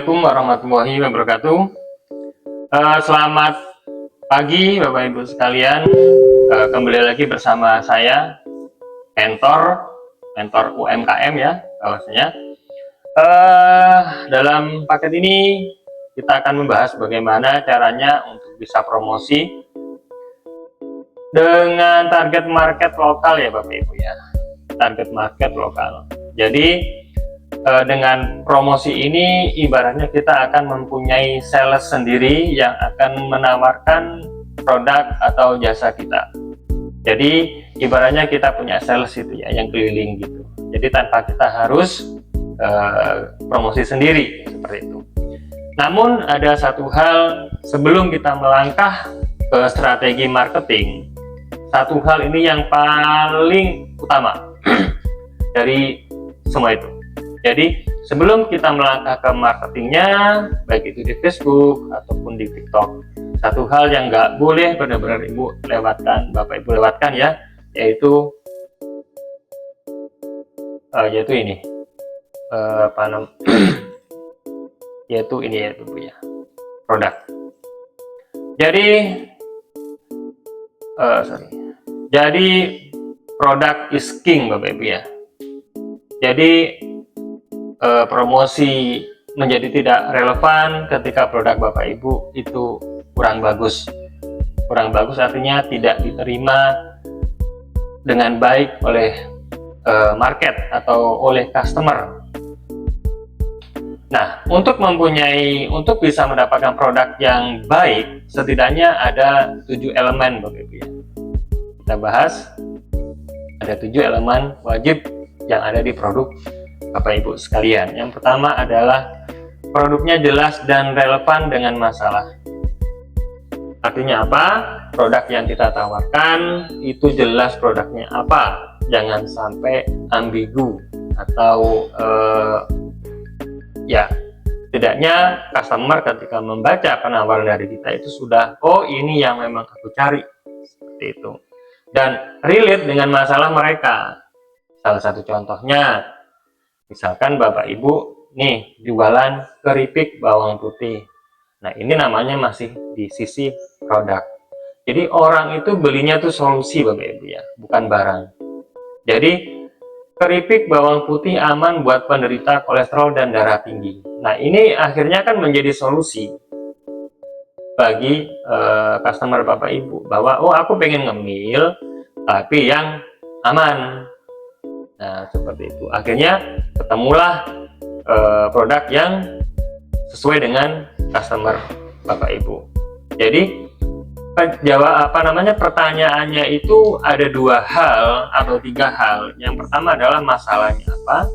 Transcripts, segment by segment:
Assalamualaikum warahmatullahi wabarakatuh. Selamat pagi Bapak Ibu sekalian. Kembali lagi bersama saya, mentor UMKM ya, bahwasanya. Dalam paket ini kita akan membahas bagaimana caranya untuk bisa promosi dengan target market lokal ya Bapak Ibu ya. Target market lokal. Jadi dengan promosi ini ibaratnya kita akan mempunyai sales sendiri yang akan menawarkan produk atau jasa kita. Jadi ibaratnya kita punya sales itu ya yang keliling gitu. Jadi tanpa kita harus promosi sendiri seperti itu. Namun ada satu hal sebelum kita melangkah ke strategi marketing, satu hal ini yang paling utama dari semua itu. Jadi sebelum kita melangkah ke marketingnya, baik itu di Facebook ataupun di TikTok, satu hal yang nggak boleh benar-benar Bapak Ibu lewatkan ya, yaitu ini yaitu ini ya Bu ya, produk. Jadi produk is king Bapak Ibu ya. Jadi promosi menjadi tidak relevan ketika produk Bapak Ibu itu kurang bagus. Kurang bagus artinya tidak diterima dengan baik oleh market atau oleh customer. Nah, untuk bisa mendapatkan produk yang baik, setidaknya ada 7 elemen Bapak Ibu ya. Kita bahas ada 7 elemen wajib yang ada di produk Bapak Ibu sekalian. Yang pertama adalah produknya jelas dan relevan dengan masalah. Artinya apa? Produk yang kita tawarkan itu jelas produknya apa. Jangan sampai ambigu atau tidaknya customer ketika membaca penawaran dari kita itu sudah, oh ini yang memang aku cari, seperti itu. Dan relate dengan masalah mereka. Salah satu contohnya, misalkan Bapak Ibu nih jualan keripik bawang putih. Nah ini namanya masih di sisi produk. Jadi orang itu belinya tuh solusi Bapak Ibu ya, bukan barang. Jadi keripik bawang putih aman buat penderita kolesterol dan darah tinggi. Nah ini akhirnya kan menjadi solusi bagi customer Bapak Ibu. Bahwa oh aku pengen ngemil tapi yang aman. Nah seperti itu. Akhirnya ketemulah produk yang sesuai dengan customer Bapak Ibu. Jadi pertanyaannya itu ada 2 hal atau 3 hal. Yang pertama adalah masalahnya apa,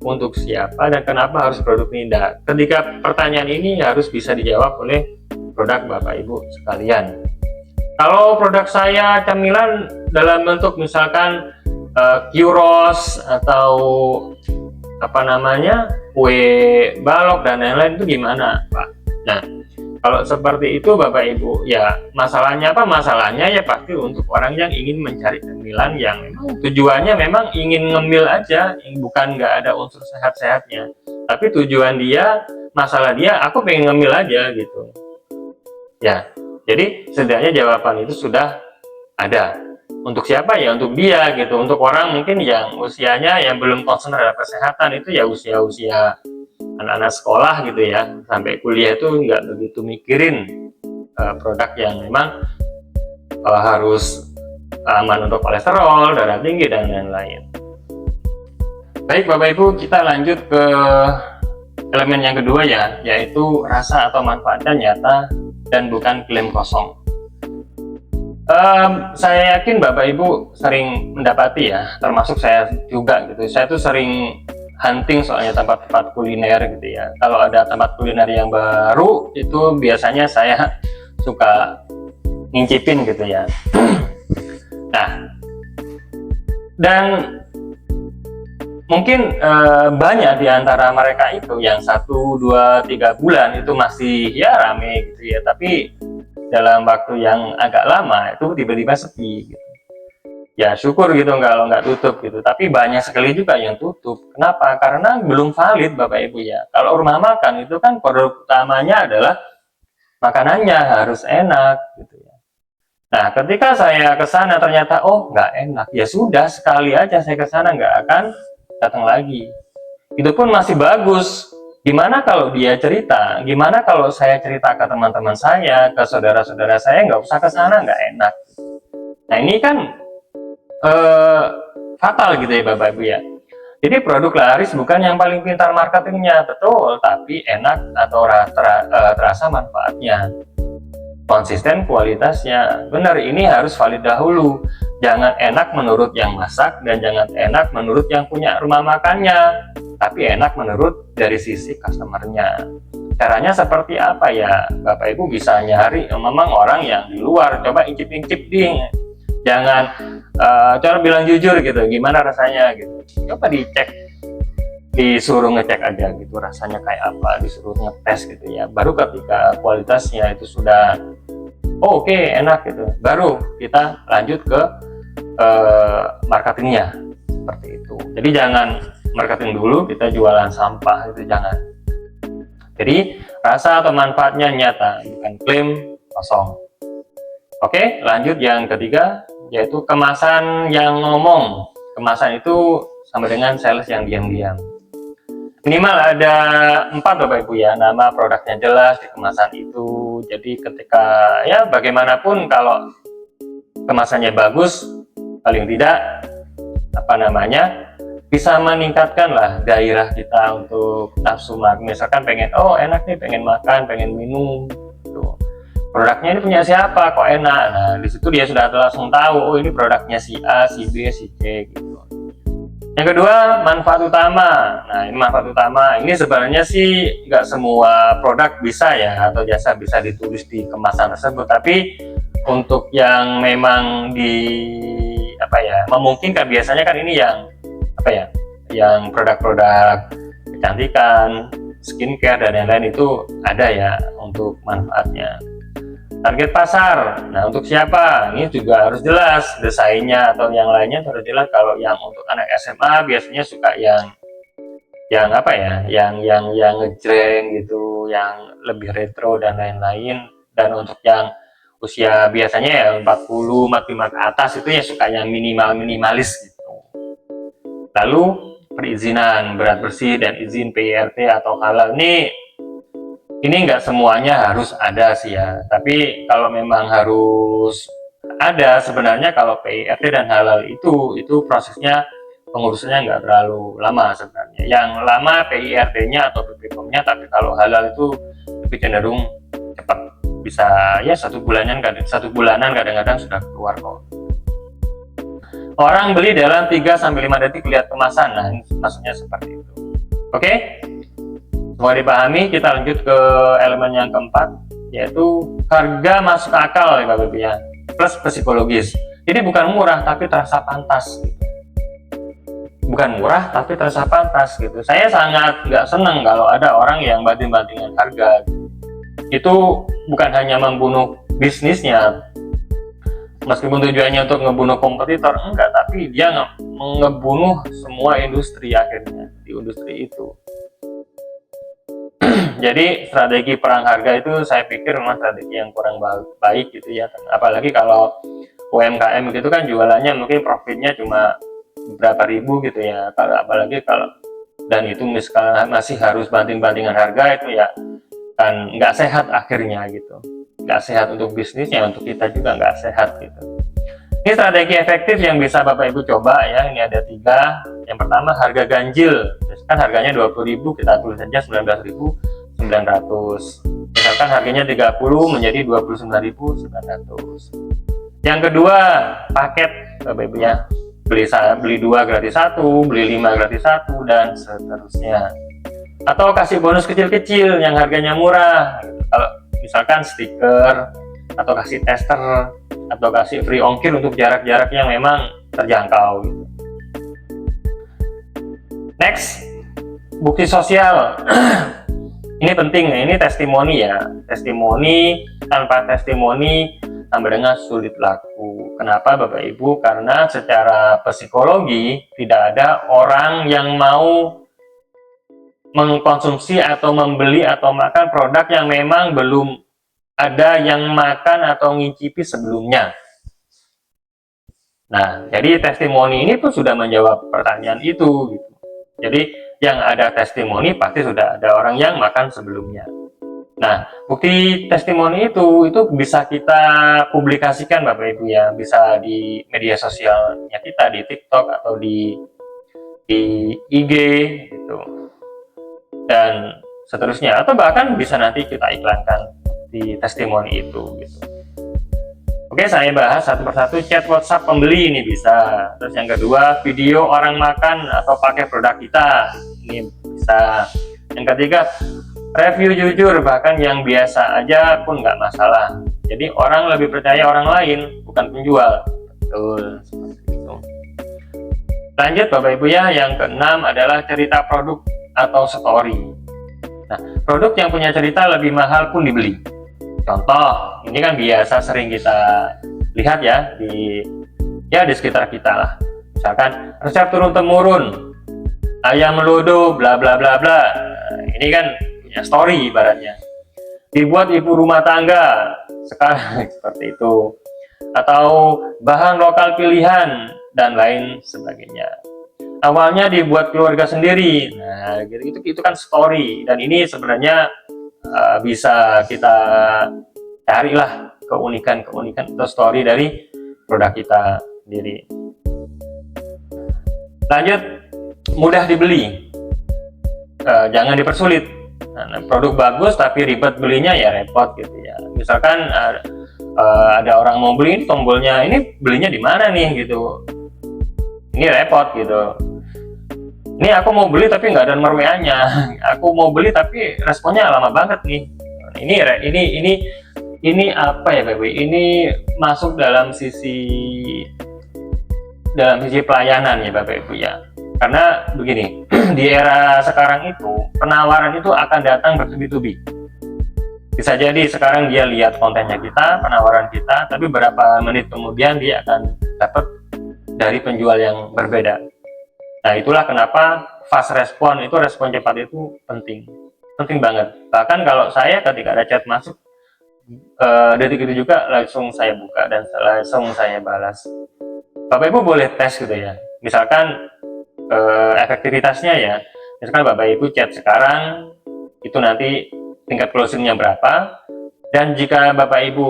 untuk siapa, dan kenapa harus produk ini. Ketika pertanyaan ini harus bisa dijawab oleh produk Bapak Ibu sekalian. Kalau produk saya camilan dalam bentuk misalkan gyros atau kue balok dan lain-lain, itu gimana Pak? Nah kalau seperti itu Bapak Ibu ya, masalahnya apa? Masalahnya ya pasti untuk orang yang ingin mencari cemilan yang memang tujuannya memang ingin ngemil aja, bukan nggak ada unsur sehat-sehatnya, tapi tujuan dia, masalah dia, aku pengen ngemil aja gitu ya. Jadi setidaknya jawaban itu sudah ada. Untuk siapa ya? Untuk dia gitu. Untuk orang mungkin yang usianya yang belum concern terhadap kesehatan, itu ya usia anak-anak sekolah gitu ya, sampai kuliah itu nggak begitu mikirin produk yang memang harus aman untuk kolesterol, darah tinggi, dan lain-lain. Baik Bapak Ibu, kita lanjut ke elemen yang kedua ya, yaitu rasa atau manfaatnya nyata dan bukan klaim kosong. Saya yakin Bapak Ibu sering mendapati ya, termasuk saya juga gitu. Saya tuh sering hunting soalnya tempat-tempat kuliner gitu ya. Kalau ada tempat kuliner yang baru, itu biasanya saya suka ngincipin gitu ya. Nah, dan mungkin banyak di antara mereka itu yang 1, 2, 3 bulan itu masih ya rame gitu ya. Tapi dalam waktu yang agak lama itu tiba-tiba sepi gitu. ya syukur gitu kalau nggak tutup gitu. Tapi banyak sekali juga yang tutup. Kenapa? Karena belum valid Bapak Ibu ya. Kalau rumah makan itu kan produk utamanya adalah makanannya harus enak gitu ya. Nah, ketika saya ke sana ternyata oh nggak enak, ya sudah sekali aja saya ke sana nggak akan datang lagi. Itu pun masih bagus. Gimana kalau dia cerita? Gimana kalau saya cerita ke teman-teman saya, ke saudara-saudara saya, nggak usah ke sana, nggak enak. Nah ini kan fatal gitu ya Bapak Ibu ya. Jadi produk laris bukan yang paling pintar marketingnya, betul, tapi enak atau terasa manfaatnya, konsisten kualitasnya. Benar, ini harus valid dahulu. Jangan enak menurut yang masak dan jangan enak menurut yang punya rumah makannya, tapi enak menurut dari sisi customernya. Caranya seperti apa ya Bapak Ibu? Bisa nyari memang orang yang di luar, coba incip-incip ding. Jangan cara bilang jujur gitu, gimana rasanya gitu. Coba dicek, disuruh ngecek aja gitu rasanya kayak apa, disuruh ngetes gitu ya. Baru ketika kualitasnya itu sudah oke, enak gitu, baru kita lanjut ke marketingnya seperti itu. Jadi jangan marketing dulu kita jualan sampah, itu jangan. Jadi rasa atau manfaatnya nyata, bukan klaim kosong. Oke, lanjut yang ketiga, yaitu kemasan yang ngomong. Kemasan itu sama dengan sales yang diam-diam. Minimal ada 4 Bapak Ibu ya, nama produknya jelas di kemasan itu. Jadi ketika ya bagaimanapun kalau kemasannya bagus, paling tidak bisa meningkatkan lah gairah kita untuk nafsu makan. Misalkan pengen, oh enak nih, pengen makan, pengen minum gitu. Produknya ini punya siapa kok enak. Nah disitu dia sudah langsung tahu, oh ini produknya si A, si B, si C gitu. Yang kedua, manfaat utama. Nah ini manfaat utama, ini sebenarnya sih nggak semua produk bisa ya atau jasa bisa ditulis di kemasan tersebut, tapi untuk yang memang memungkinkan, biasanya kan ini yang produk-produk kecantikan, skincare dan lain-lain itu ada ya untuk manfaatnya. Target pasar, nah untuk siapa? Ini juga harus jelas, desainnya atau yang lainnya harus jelas. Kalau yang untuk anak SMA biasanya suka yang ngejreng gitu, yang lebih retro dan lain-lain. Dan untuk yang usia biasanya ya 40, 45 ke atas itu ya suka yang minimalis gitu. Lalu perizinan berat bersih dan izin PIRT atau halal, ini nggak semuanya harus ada sih ya, tapi kalau memang harus ada, sebenarnya kalau PIRT dan halal itu prosesnya pengurusannya nggak terlalu lama sebenarnya. Yang lama PIRT-nya atau BPOM-nya, tapi kalau halal itu lebih cenderung cepat, bisa ya 1 bulanan kadang-kadang sudah keluar kok. Orang beli dalam 3-5 detik lihat kemasan, nah ini maksudnya seperti itu. Oke? Mau dipahami, kita lanjut ke elemen yang keempat, yaitu harga masuk akal ya Bapak Ibu ya, plus psikologis. Jadi bukan murah tapi terasa pantas gitu. Bukan murah tapi terasa pantas gitu. Saya sangat nggak senang kalau ada orang yang banding-bandingkan harga gitu. Itu bukan hanya membunuh bisnisnya, meskipun tujuannya untuk ngebunuh kompetitor, enggak, tapi dia ngebunuh semua industri akhirnya di industri itu. Jadi strategi perang harga itu saya pikir memang strategi yang kurang baik gitu ya. Apalagi kalau UMKM gitu kan jualannya mungkin profitnya cuma berapa ribu gitu ya. Apalagi kalau dan itu misalkan masih harus banding-bandingan harga, itu ya kan nggak sehat akhirnya gitu. Nggak sehat untuk bisnisnya, untuk kita juga nggak sehat gitu. Ini strategi efektif yang bisa Bapak Ibu coba ya. Ini ada 3. Yang pertama, harga ganjil. Misalkan harganya 20.000, kita tulis saja 19.900. Misalkan harganya 30 menjadi 29.900. Yang kedua, paket Bapak Ibu ya. Beli 2 gratis 1, beli 5 gratis 1 dan seterusnya. Atau kasih bonus kecil-kecil yang harganya murah. Kalau misalkan stiker, atau kasih tester, atau kasih free ongkir untuk jarak-jarak yang memang terjangkau gitu. Next, bukti sosial. Ini penting, ini testimoni ya. Testimoni, tanpa testimoni sama dengan sulit laku. Kenapa Bapak Ibu? Karena secara psikologi tidak ada orang yang mau mengkonsumsi atau membeli atau makan produk yang memang belum ada yang makan atau ngicipi sebelumnya. Nah, jadi testimoni ini pun sudah menjawab pertanyaan itu gitu. Jadi yang ada testimoni pasti sudah ada orang yang makan sebelumnya. Nah, bukti testimoni itu bisa kita publikasikan Bapak Ibu ya, bisa di media sosialnya kita, di TikTok atau di IG gitu. Dan seterusnya, atau bahkan bisa nanti kita iklankan di testimoni itu gitu. Oke, saya bahas satu persatu. Chat WhatsApp pembeli ini bisa. Terus yang kedua, video orang makan atau pakai produk kita ini bisa. Yang ketiga, review jujur, bahkan yang biasa aja pun nggak masalah. Jadi orang lebih percaya orang lain, bukan penjual. Betul, seperti itu. Lanjut Bapak Ibu ya, yang keenam adalah cerita produk atau story. Nah, produk yang punya cerita lebih mahal pun dibeli. Contoh, ini kan biasa sering kita lihat ya di sekitar kita lah. Misalkan resep turun temurun, ayam melodo, bla bla bla bla. Ini kan punya story ibaratnya. Dibuat ibu rumah tangga sekarang seperti itu. Atau bahan lokal pilihan dan lain sebagainya. Awalnya dibuat keluarga sendiri. Nah, itu kan story, dan ini sebenarnya bisa kita carilah keunikan atau story dari produk kita sendiri. Lanjut, mudah dibeli, jangan dipersulit. Nah, produk bagus tapi ribet belinya ya repot gitu ya. Misalkan ada orang mau beli, ini tombolnya ini belinya di mana nih gitu, ini repot gitu. Ini aku mau beli tapi nggak ada nomor WA-nya. Aku mau beli tapi responnya lama banget nih. Ini apa ya Bapak? Ini masuk dalam sisi pelayanan ya Bapak Ibu ya. Karena begini, di era sekarang itu penawaran itu akan datang bertubi-tubi. Bisa jadi sekarang dia lihat kontennya kita, penawaran kita, tapi berapa menit kemudian dia akan dapat dari penjual yang berbeda. Nah, itulah kenapa fast respon itu, respon cepat itu penting banget. Bahkan kalau saya ketika ada chat masuk, detik itu juga langsung saya buka dan langsung saya balas. Bapak Ibu boleh tes gitu ya. Misalkan efektivitasnya ya. Misalkan Bapak Ibu chat sekarang, itu nanti tingkat closingnya berapa. Dan jika Bapak Ibu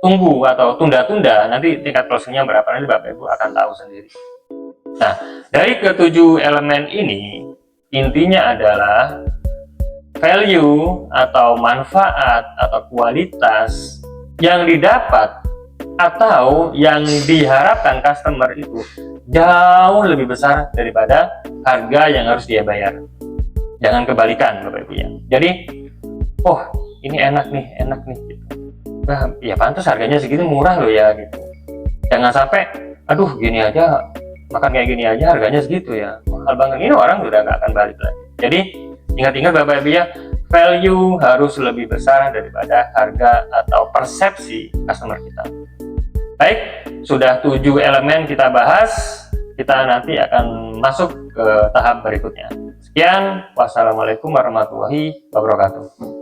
tunggu atau tunda-tunda, nanti tingkat closingnya berapa, nanti Bapak Ibu akan tahu sendiri. Nah, dari ketujuh elemen ini, intinya adalah value atau manfaat atau kualitas yang didapat atau yang diharapkan customer itu jauh lebih besar daripada harga yang harus dia bayar. Jangan kebalikan Bapak Ibu ya. Jadi, oh ini enak nih gitu. Nah, ya pantas harganya segitu, murah loh ya gitu. Jangan sampai, aduh gini aja, makan kayak gini aja harganya segitu ya, mahal banget. Ini orang sudah nggak akan balik lagi. Jadi ingat-ingat Bapak Ibu ya, value harus lebih besar daripada harga atau persepsi customer kita. Baik, sudah 7 elemen kita bahas. Kita nanti akan masuk ke tahap berikutnya. Sekian, wassalamualaikum warahmatullahi wabarakatuh.